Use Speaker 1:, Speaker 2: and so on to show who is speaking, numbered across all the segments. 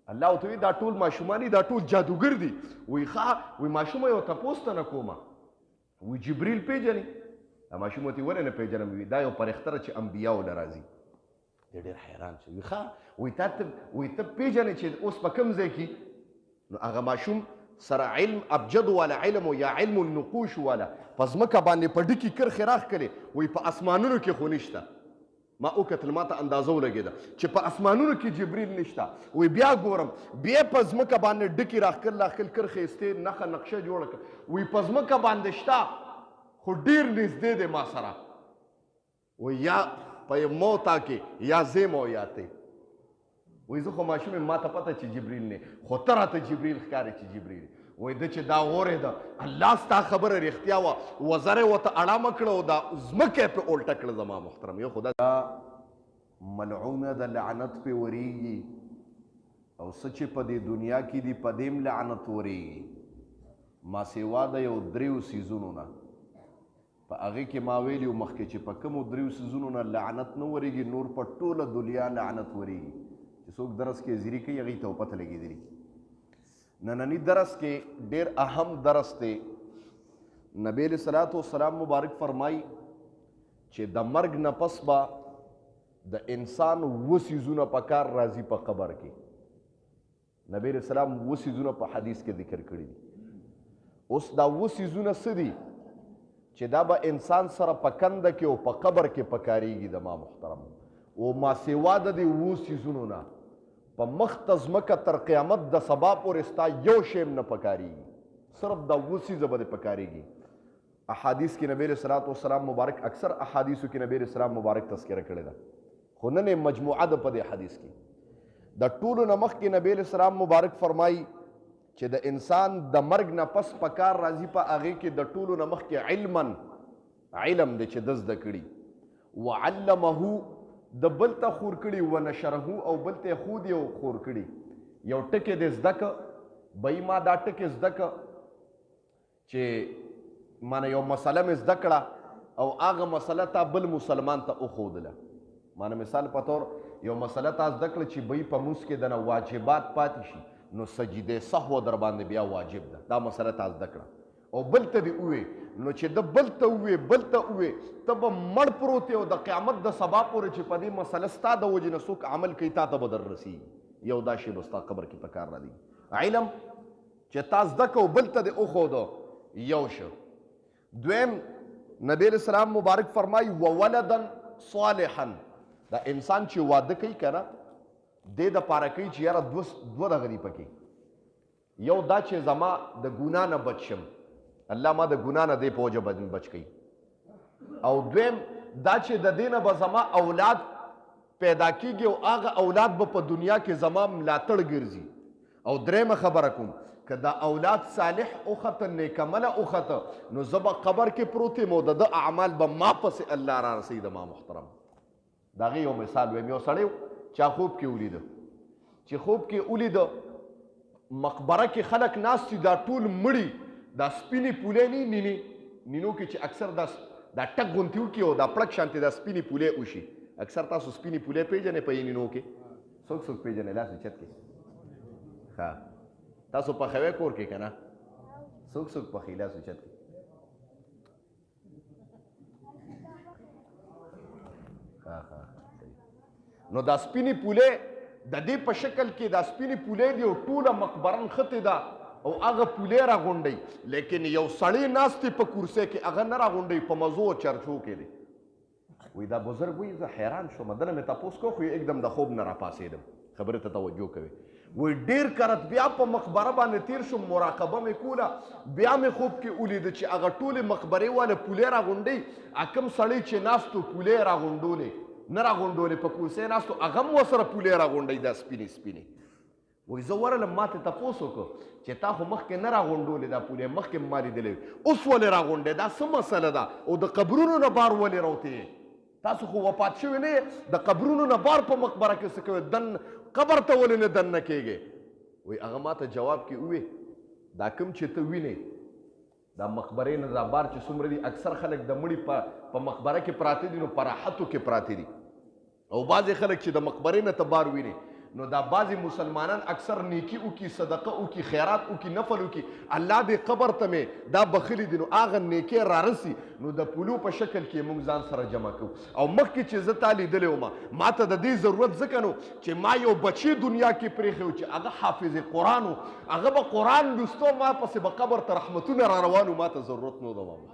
Speaker 1: الله ورته وایي دا ټول ماشومان دي، دا ټول جادوګر دي. وایي ښه، وایي ماشومه یو تپوس ته نه کومه، وایي جبریل پېژنې؟ دا ماشوم ورته ولې نه پېژنم؟ وایي دا یو فرښته چې انبیاو له راځي. دی ډېر حیران شو. وایي ښه، وایي ته پېژنې چې اوس په کوم ځای کې؟ نو هغه ماشوم سره علم ابجد والا علم یا علم النقوش والا په ځمکه باندې په ډکي کرښې راښکلې. وایي په اسمانونو کې خو نشته. ما وکتل، ما ته اندازه ولګېده چې په اسمانونو کې جبریل نشته. وایي بیا ګورم، بیا په ځمکه باندې ډکي راښکل کرښې ایستې، نښه نقشه جوړه کړه. وایي په ځمکه باندې شته خو ډېر نږدې دی ما سره. وایي یا په موتا کې یا زیم او یا ته. وایي زه خو ماشوم یم، ما ته پته چې جبریل نه، خو ته راته جبریل ښکارې چې جبریل. وایي ده چې دا اورېده، الله ستا خبره رښتیا وه، وزره یې ورته اړامه کړه او دا ځمکه یې پرې الټه کړه. زما محترم یو خدا ملعونه د لعنت پې ورېږي، او څه چې په دې دنیا کې دي په دې م لعنت ورېږي. ما سوا د یو دریو څیزونو نه، په هغې کې ما ویلي مخکې چې په کومو دریو څیزونو نه لعنت نه ورېږي، نور په ټوله دنیا لعنت ورېږي. چې څوک درس کې زیري کوي هغې ته پته لګېدلي. نننی درس کې ډېر اهم درس دی. نبی علیه صلات وسلام مبارک فرمایي چې د مرګ نه پس به د انسان اووه څیزونه په کار راځي په قبر کې. نبی علیه السلام اووه څیزونه په حدیث کې ذکر کړي دي. اوس دا اووه څیزونه څه دي چې دا به انسان سره په کنده کې او په قبر کې پکارېږي. د ما محترم او ما سوا د دې اووه څیزونو نه په مخ ته ځمکه تر قیامت د سبا پورې ستا یو شی هم نه پکارېږي، صرف دا اووه څیزه به دې پکارېږي. احادیث کې نبی علیه صلات وسلام مبارک، اکثر احادیثو کې نبی علیه السلام مبارک تذکره کړې ده، خو نن یې مجموعه ده په دې حدیث کې. د ټولو نه مخکې نبی علیه السلام مبارک فرمایي چې د انسان د مرګ نه پس په کار راځي، په هغې کې د ټولو نه مخکې علم دی چې ده زده کړي، وعلمه د بل ته خور کړي، ونشره او بل ته یې ښودي او خور کړي. یو ټکی دې زده که، بهی ما دا ټکی زده که چې مانه یو مسله مې زده کړه او هغه مسله تا بل مسلمان ته وښودله. مانه مثال په طور یو مسله تا زده کړه چې بهی په مونځ کې دنه واجبات پاتې شي، نو سجده سهو در باندې بیا واجب ده. دا مسله تا زده کړه او بل ته دې ووې، نو چې د بل ته ووې ته به مړ پروت یې او د قیامت د سبا پورې چې په دې مسله ستا د وجې نه څوک عمل کوي تا ته به در رسېږي. یو دا شی به ستا قبر کې په کار راځي، علم چې تا زده کړه او بل ته دې وښوده، یو شو. دویم نبی علیه السلام مبارک فرمایي وولدا صالحا، دا انسان چې واده کوي که نه دې دپاره کوي چې یاره دوه دغه دي پکې، یو دا چې زما د ګناه نه بچ شم، الله ما د ګناه نه دی په وجه بچ کوي، او دویم دا چې د دې نه به زما اولاد پیدا کېږي او هغه اولاد به په دنیا کې زما ملاتړ ګرځي. او دریمه خبره کوم که دا اولاد صالح اوخته، نیکعمله اوخته، نو زه به قبر کې پروت یم او د ده اعمال به ما پسې الله را رسوي. د ما محترم د هغې یو مثال ویم. یو سړی چا خوب کې ولیده، چې خوب کې ولیده مقبره کې خلک ناست دي، دا ټول مړي، دا سپینې پولې نه نینو کې چې اکثر دا ټک غونتي وکړي او دا پړک شانتې دا سپینې پولې وشي. اکثر تاسو سپینې پولې پېژنئ په نینو کې؟ څوک پېژنئ؟ لاس اوچت کړئ. ښه، تاسو پخوئ کور کې که نه؟ څوک پخوي؟ لاس اوچت کړئ. نو دا سپینې پولې د دې په شکل کې دا سپینې پولې دي او ټوله مقبره نښتې ده او هغه پولې راغونډوي، لیکن یو سړی ناست دی په کرسۍ کې، هغه نه راغونډوي، په مزو او چرچو کې دی. وایي دا بزرګ وایي زه حیران شوم، دنه مې تپوس کو خو یکدم د خوب نه راپاڅېدم. خبرې ته توجه کوئ. وایي ډېر کرت بیا په مقبره باندې تیر شوم، مراقبه مې کوله، بیا مې خوب کې ولیده چې هغه ټولې مقبرې والا پولې راغونډوي، کوم سړی چې ناست و پولې راغونډولې نه راغونډولې، په کرسۍ ناست و هغه هم ورسره پولې راغونډوي دا سپینې سپینې. وایي زه ورغلم، ما ته تپوس وکړو چې تا خو مخکې نه راغونډولې دا پولې، مخکې مې ما لیدلې، اوس ولې راغونډې؟ دا څه مسله ده؟ او د قبرونو نه بار ولې راوتې؟ تاسو خو وفات شوي نه یې، د قبرونو نه بار په مقبره کې څه کوئ؟ دن قبر ته ولې نه دننه کېږئ؟ وایي هغه ما ته جواب کې ووې دا کوم چې ته وینې دا مقبرې نه دا بار چې څومره دي، اکثر خلک د مړي په مقبره کې پراته دي، نو په راحتو کې پراته دي، او بعضې خلک چې د مقبرې نه ته بار وینې نو دا بعضې مسلمانان اکثر نیکي وکړي صدقه وکړي خیرات وکړي نفل وکړي الله دې قبر ته مې دا بخلي دي نو هغه نیکۍ رارسي نو د پولو په شکل کې موږ ځان سره جمع کوو او مخکې چې زه تا لیدلی وم ما ته د دې ضرورت ځکه نو چې ما یو بچی دنیا کې پرېښی و چې هغه حافظ قرآن و هغه به قرآن لوستو ما پسې به قبر ته رحمتونه را روان و ما ته ضرورت نه و د ماما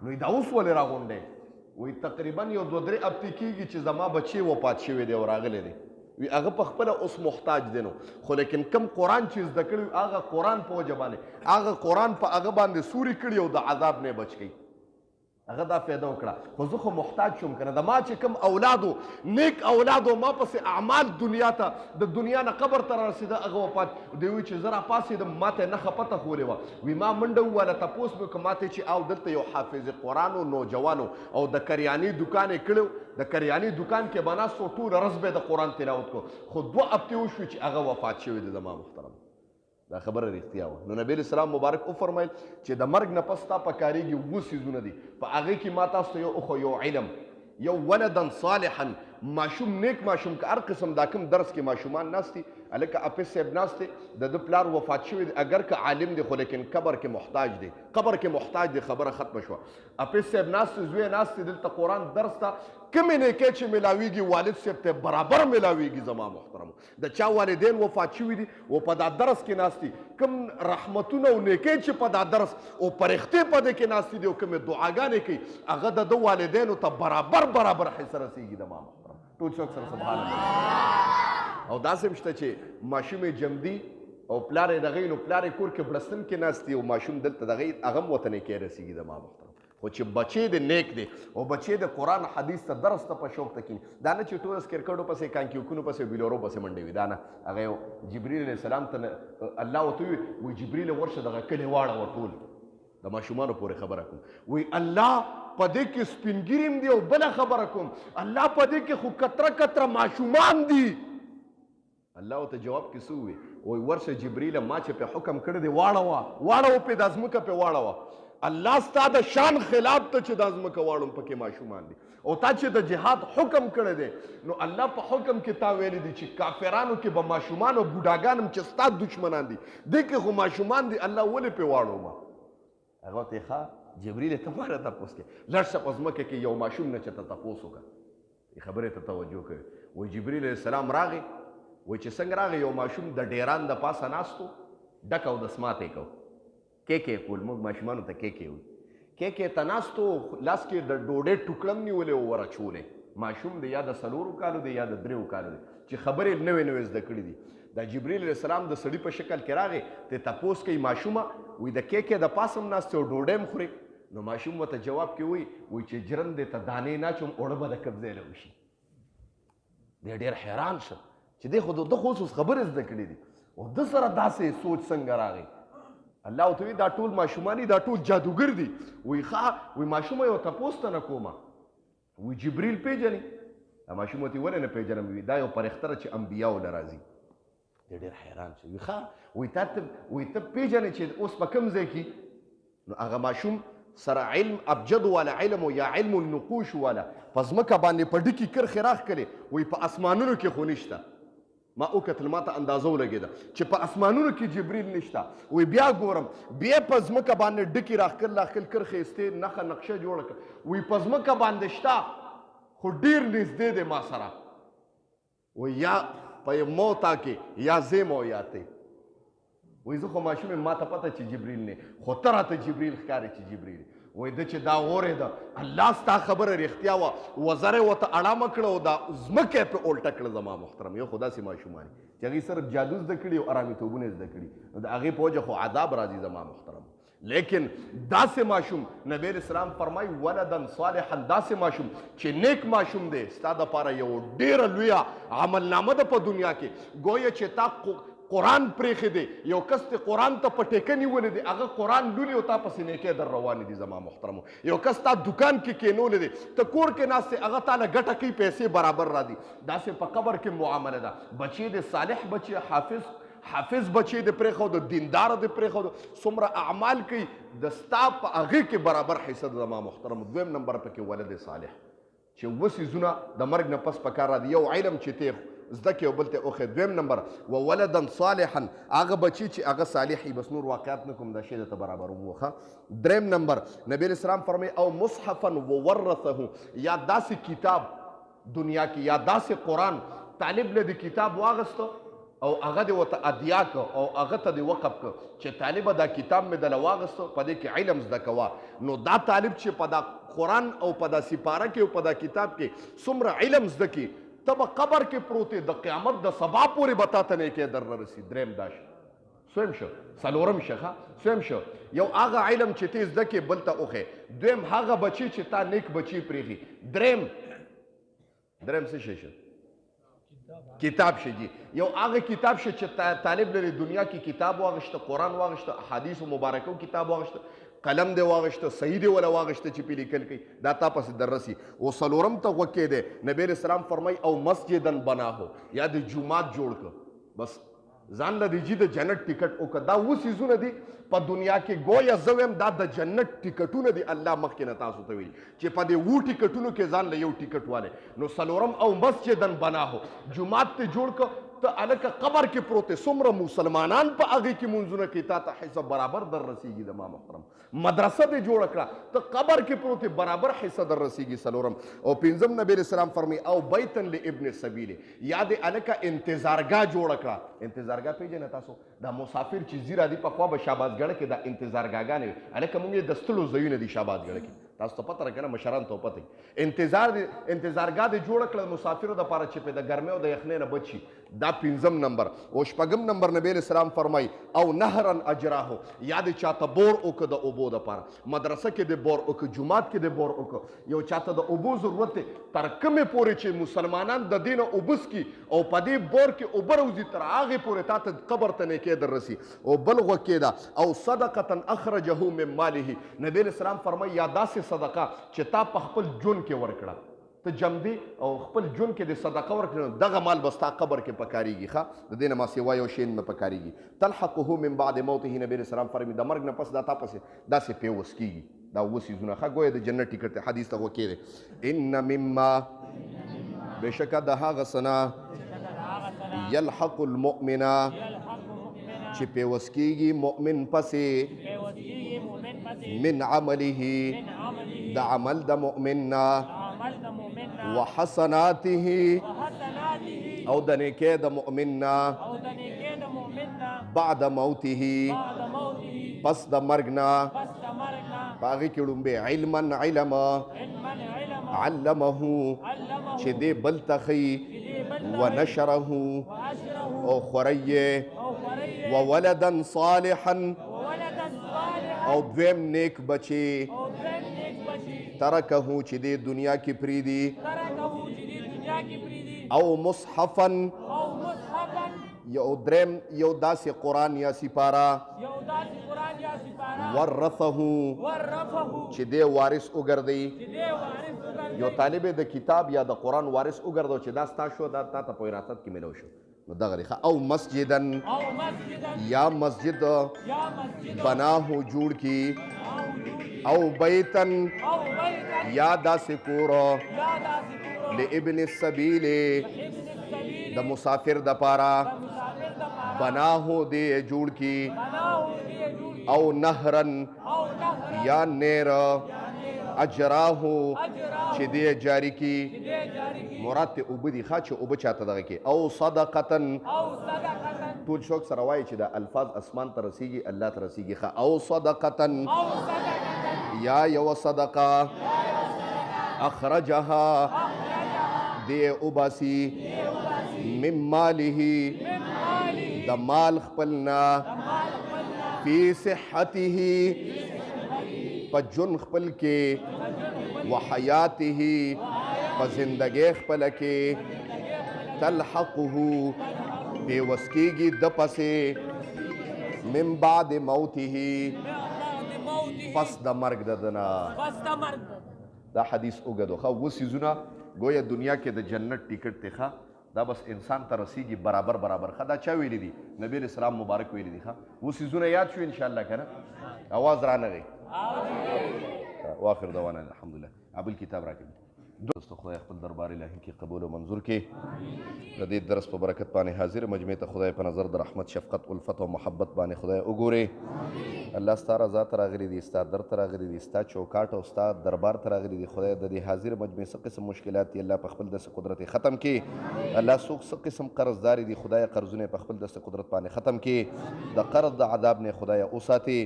Speaker 1: نو دا اوس ولې راغونډی وی تقریبا یو 2-3 هفتې کېږي چې زما بچی وفات شوی دی او راغلی دی وی هغه په خپله اوس محتاج دی نو خو لیکن کم قرآن چې زده کړی هغه قرآن په وجه باندې هغه قرآن په هغه باندې سوري کړي او د عذاب نه بچ کړي هغه دا فایده وکړه خو زه خو محتاج شوم که نه د ما چې کوم اولادو نیک اولادو ما پسې اعمال دنیا ته د دنیا نه قبر ته رارسېده هغه وفات دی وی چې زه راپاڅېدم ما ته یې نښه پته ښولې وه وی ما منډه وواله تپوس مې وکړه ما ته چې او دلته یو حافظ قرآن و نوجوانو او د کریاني دوکان یې کړی د کریاني دوکان کې به ناست و ټوله ورځ به یې د قرآن تلاوت کړو خو 2 هفتې وشوې چې هغه وفات شوی دی زما محترم دا خبره رښتیا وه نو نبی اسلام مبارک وفرمیل چې د مرګ نه پس تا پکارېږي 2 څیزونه دي په هغې کې ما تاسو ته یو علم یو ولدا صالحا ماشوم نیک ماشوم که هر قسم دا کوم درس کې ماشومان ناست دي هلکه حافظ صاحب ناست دی د ده پلار وفات شوی دی اگر که عالم دی خو لیکن قبر کې محتاج دی قبر کې محتاج دی خبره ختمه شوه حافظ صاحب ناست دی زوی ناست دی دلته قرآن درس ته کمې نیکۍ چې میلاویږي والد صاحب ته برابر میلاویږي زما محترمو د چا والدین وفات شوي دي او په دا درس کې ناست دي کوم رحمتونه او نیکۍ چې په دا درس او پرښتې په دې کې ناست دي او کومې دعاګانې کوي هغه د ده والدینو ته برابر حصه رسېږي زما محترم ټول څوک سره سبحان الله او داسې هم شته چې ماشوم یې جمدي او پلار یې دغه نو پلار یې کور کې بړستن کې ناست دي او ماشوم دلته دغه هغه هم ورته نیکۍ رسېږي زما محترم خو چې بچی د نیک دی او بچی د قرآن حدیث ته درس ته په شوق ته کښېني دا نه چې ټولس کرکټو پسې کانکیوکونو پسې بیلورو پسې منډې وي دا نه هغه یو جبریل علیه السلام ته الله ورته وي جبریل ورشه دغه کلي واړوه ټول د ماشومانو پورې خبره کوم وی الله په دې کې سپینګیري هم دي او بله خبره کوم الله په دې کې خو کتره ماشومان دي الله ورته جواب کې څه ووایي وایي ورشه جبریله ما چې پې حکم کړی دی واړوه پې دا ځمکه پې واړوه الله ستا د شان خلاف ته چې دا ځمکه واړم پکې ماشومان دي او تا چې د جهاد حکم کړی دی نو الله په حکم کې تا ویلی دي چې کافرانو کې به ماشومان او بوډاګان هم چې ستا دشمنان دي دې کې خو ماشومان دي الله ولې پې واړومه هغه ورته یې ښه جبریل ته ما نه تپوس کې لږ شه په ځمکه کې یو ماشوم نه چې ته تپوس وکړه خبرې ته توجه کوي وایي جبریل علیه السلام راغی وایي چې څنګه راغی یو ماشوم د ډیران د پاسه ناستو ډک او دسمات یې کو کیکې کول موږ ماشومانو ته کیکې وایي کیکې ته ناستو لاس کې د ډوډۍ ټوکړه هم نیولې او ورچولې ماشوم دی یا د 4 کالو دی یا د 3 کالو دی چې خبرې نوې زده کړي دي دا جبریل علیه السلام د سړي په شکل کې راغی ته تپوس کوي ماشومه وایي د کیکې د پاسه هم ناست او ډوډۍ هم خوري نو ماشوم ورته جواب کې وایي چې جرندې ته دانې نه اچوم اوړه به د قبضې له وشي دی ډېر حیران شه چې دی خو د خو اوس خبرې زده کړي دي او ده سره داسې سوچ څنګه راغی الله ورته وایي دا ټول ماشومان دي دا ټول جادوګر دي وایي ښه وایي ماشومه یو تپوس ته نه کومه وایي جبریل پیژنې ماشوم ورته ولې نه پیژنم وایي دا یو پرښتره چې انبیاو له راځي دی ډېر حیران شو وایي ښه وایي ته پیژنې چې اوس په کوم ځای کې نو هغه ماشوم سره علم ابجد والا علم او یا علم النقوش والا په ځمکه باندې په ډکي کرښې راښکلې وایي په اسمانونو کې خو نشته ما وکتل ما ته اندازه ولګېده چې په اسمانونو کې جبریل نشته وایي بیا ګورم بیا په ځمکه باندې ډکي راښکل کرښې ایستې نښه نقشه جوړه کړه وایي په ځمکه باندې شته خو ډېر نږدې دی ما سره وایي یا په موتا کې یا زه مو یا ته وایي زه خو ماشوم یم ما ته پته چې جبریل نه خو ته راته جبریل ښکارې چې جبریل وایي ده چې دا اورېده الله ستا خبره رښتیا وه وزره یې ورته اړامه کړه او دا ځمکه یې پرې الټه کړه زما محترم یو خو داسې ماشومان چې هغوی صرف جادو زده کړي او ارامېتوبونه یې زده کړي نو د هغې په وجه خو عذاب راځي زما محترم لیکن داسې ماشوم نبی اسلام فرمایي ولدن صالحا داسې ماشوم چې نیک ماشوم دی ستا دپاره یو ډېره لویه عملنامه ده په دنیا کې گویا چې تا قرآن پرېښی دی یو کس ته قرآن ته په ټیکه نیولی دی هغه قرآن لولي او تا پسې نیکۍ در روانې دي زما محترمو یو کس تا دکان کې کېنولی دی ته کور کې ناست دی هغه تا له ګټه کوي پیسې برابر را دي داسې په قبر کې معامله ده بچی د صالح بچی حافظ بچی د پرېښودو دینداره د پرېښودو څومره اعمال کوي د ستا په هغې کې برابر حصه ده زما محترمو 2 نمبر پکې ولد صالح چې 2 څیزونه د مرګ نه پس پکار را دي یو علم چې ته زده کې او بل ته وښیه. دویم نمبر وولدا صالحا، هغه بچي چې هغه صالح وي. بس نور واقعات نه کوم، دا شی درته برابروم وښه. دریم نمبر نبی علیه السلام فرمایي او مصحفا وورثه، یا داسې کتاب دنیا کې یا داسې قرآن طالب له د کتاب واغسته او هغه دې ورته ادیا که او هغه ته دې وقف که چې طالبه دا کتاب مې دله واغسته، په دې کې علم زده کوه. نو دا طالب چې په دا قرآن او په دا سپاره کې او په دا کتاب کې څومره علم زده کړي، ته به قبر کې پروت د قیامت د سبا پورې به تا ته نیکۍ در رسي. دریم دا شو. سویم شو. څلورم شخه سویم شو. یو هغه علم چې ته زده کړې بل ته وښیې. دویم هغه بچي چې تا نیک بچي پرېښي. دریم څه شی شو؟ کتاب شي جی. یو هغه کتاب شي چې طالب لري دنیا کې کتاب واغشته، قرآن واغشته، احادیث مبارکو کتاب واغشته، قلم دی واغشته، صحیح دی ولا واغشته چې پې لیکل کوي، دا تا پسې در رسي. او څلورم ته غوږ کېدی. نبی علیه السلام فرمایي او مسجدن بناهو، یا د جومات جوړ کړه. بس ځان له د جنت ټیکټ وکړه. دا اووه څیزونه دي په دنیا کې ګویا زه وایم دا د جنت ټیکټونه دي. الله مخکې نه تاسو ته ویلي چې په دې اووه ټیکټونو کې ځان له یو ټیکټ والی. نو څلورم او مسجدن بناهو، جومات ته جوړ کړه. ته هلکه قبر کې پروت دی، څومره مسلمانان په هغې کې مونځونه کوي، تا ته حصه برابر در رسیږي. زما محترم مدرسه دې جوړه کړه، ته قبر کې پروت دی، برابر حصه در رسیږي. څلورم او پنځم نبی علیه السلام فرمایي او بیتن لابن السبیل، یا دې هلکه انتظارګاه جوړه کړه. انتظارګاه پېژنئ تاسو؟ دا مسافر چې ځي راځي پخوا به شهبازګړه کې دا انتظارګاهګانې وي. هلکه مونږ یې د ستلو ځایونه دي شهبازګړه کې. تاسو ته پته راکنه، مشران ته پته. انتظارګاه دې جوړه کړه مسافرو دپاره چې پې د ګرمۍ او د یخنۍ نه بچ شي. دا پنځم نمبر. او شپږم نمبر نبی علیه السلام فرمایي او نهرا اجراهو، یا دې چاته بور وکړه د اوبو دپاره. مدرسه کې دې بور وکړه، جومات کې دې بور وکړه. یو چاته د اوبو ضرورت دی، تر کومې پورې چې مسلمانان د دې نه اوبه څکي او په دې بور کې اوبه راوځي، تر هغې پورې تا ته قبر ته نیکۍ در رسي. او بل غوږ کېده او صدقة اخرجه من ماله، نبی علیه السلام فرمایي یا داسې صدقه چې تا په خپل ژوند کې ورکړه، ته جمدي او خپل ژوند کې د صدقه ورکړې، دغه مال به ستا قبر کې پکارېږي. ښه د دې نه ما سوا یو شی نه پکارېږي. تلحقه من بعد موته، نبی علیه السلام فرمایي د مرګ نه پس دا تا پسې داسې پیوس کېږي. دا اووه څیزونه ښه ګویا د جنت ټیکټ دی. حدیث ته غوږ کېدی. ان مما، بېشکه د هغه څه نه یلحق المؤمن، چې پیوس کېږي مؤمن پسې من عمله، د عمل د مؤمن نه، وحسناته، او د نیکۍ د مؤمن نه، بعد موته، پس د مرګ نه. په هغې کې لومبې علما علم، علمه چې دې بل ته ښیي، ونشره او خوری، وولدا صالحا او دویم نیک بچی، ترکه چې دې دنیا کې پریدي، او مصحفا، یو دریم یو داسې قرآن یا سپاره، ورثه چې دې وارث وګرځي. یو طالب د کتاب یا د قرآن وارث وګرځو چې دا ستا شو، دا تا ته په وراثت کې میلو شو. نو دغه دی. او مسجدن، یا مسجد بناه جوړ کی، او بیتن، یا داسې کور لابن السبیل، د مسافر دپاره، بناه دې جوړ کی. او نهرن، یا نیر، اجراهو چې دې جاری کی، مراد ته اوبه دي ښه چې اوبه چاته دغه کې. او صدقتن، ټول شوق سره وایي چې دا الفاظ اسمان ته رسیږي، الله ته رسیږي. ښه او صدقتن، یا یو صدقه اخرجها دې اوباسي، من ماله د مال خپلنا، فی صحته په ژوند خپل کې، وحیاته په زندګۍ خپله کې، تلحقه پیوس کېږي د پسې، من بعد موته پس د مرګ د ده نه. دا حدیث اوږد و. ښه اووه څیزونه ګویا دنیا کې د جنت ټیکټ دی. ښه دا بس انسان ته رسیږي برابر برابر. ښه دا چا ویلی دي؟ نبی علیه السلام مبارک ویلی دي. ښه اووه څیزونه یاد شو انشاءالله که نه؟ اواز رانغی. واخر دوانا الحمدلله. ابل کتاب راکړي. دوستو خدای خپل دربار الهي کې قبول او منظور کې د دې درس په برکت باندې حاضر مجمع ته خدای په نظر د رحمت شفقت الفت او محبت باندې خدای وګوري الله ستا رضا ته راغلي دي ستا در ته راغلي دي ستا چوکاټ او ستا دربار ته راغلي دي خدای د دې حاضر مجمع څه قسم مشکلات دي الله په خپل دست قدرت ختم کړي الله څوک څه قسم قرضدار دي خدای قرضونه په خپل دست قدرت باندې ختم کړي د قرض د عذاب نه خدای اوساتي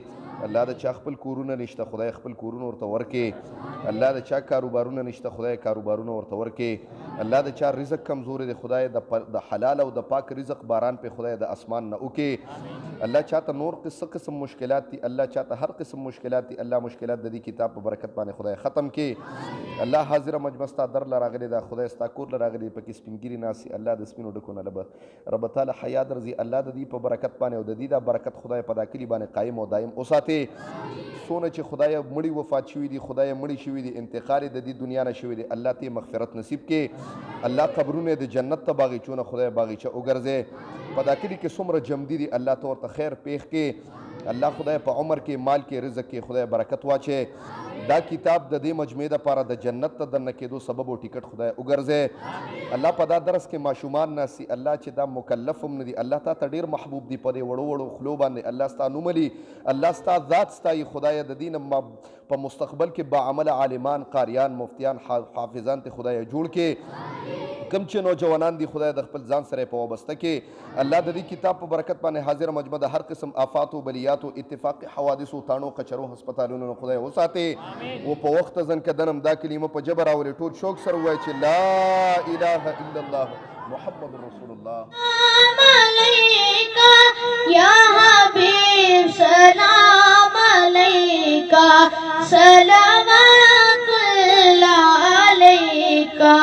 Speaker 1: الله د چا خپل کورونه نشته خدای خپل کورونه ورته ورکړي الله د چا کاروبارونه نشته خدای کاروبارونه ورته ورکړي الله د چا رزق کمزور دی خدای د حلال او د پاک رزق باران په خدای د اسمان نه وکړي الله چاته نور قسم مشکلات دي الله چاته هر قسم مشکلات دي الله مشکلات د دې کتاب په برکت باندې خدای ختم کړي الله حاضر مجمع ستا در لراغلي دا خدای ستا کور لراغلي پکې سپینګری ناسي الله د سپینو ډکونه رب تعالی حیا درځي الله د دې په برکت باندې او د دې د برکت خدای په داخلي باندې قائم او دائم اوساتي سونه چې خدای مړي وفات شوی دي خدای مړي شوی دي انتقال د دې دنیا نه شوی دي الله ته مغفرت نصیب کړي الله قبرونه د جنت ته باغچونه خدای باغچه وګرځي په داخلي کې څومره جمدي دي الله ته ورته خیر پیښ کړي الله خدای په عمر کې مال کې رزق کې خدای برکت واچي دا کتاب د دې مجمع لپاره د جنت ته دننه کېدو سبب او ټیکټ خدای وګرځي الله په دا درس کې ماشومان ناسي الله چې دا مکلف هم نه دي الله تا ته ډېر محبوب دي په دې وړو وړو خلو باندې الله ستا نوملي الله ستا ذات ستایي خدای د دین په مستقبل کې با عمل عالمان قاریان مفتیان حافظان ته خدای جوړ کې کم چې نوجوانان دي خدای د خپل ځان سره په وابسته کې الله د دې کتاب په برکت باندې حاضر مجمع د هر قسم آفات او بلیات او اتفاق حوادث او تانو کچرو هسپتالونو خدای وساتي او په وخت ځن کدنم دا کلمه په جبر او ټول شوق سره وای چې لا اله الا الله محمد رسول الله
Speaker 2: علیکا یا حبیب سلام علیکا صلوات اللہ علیکا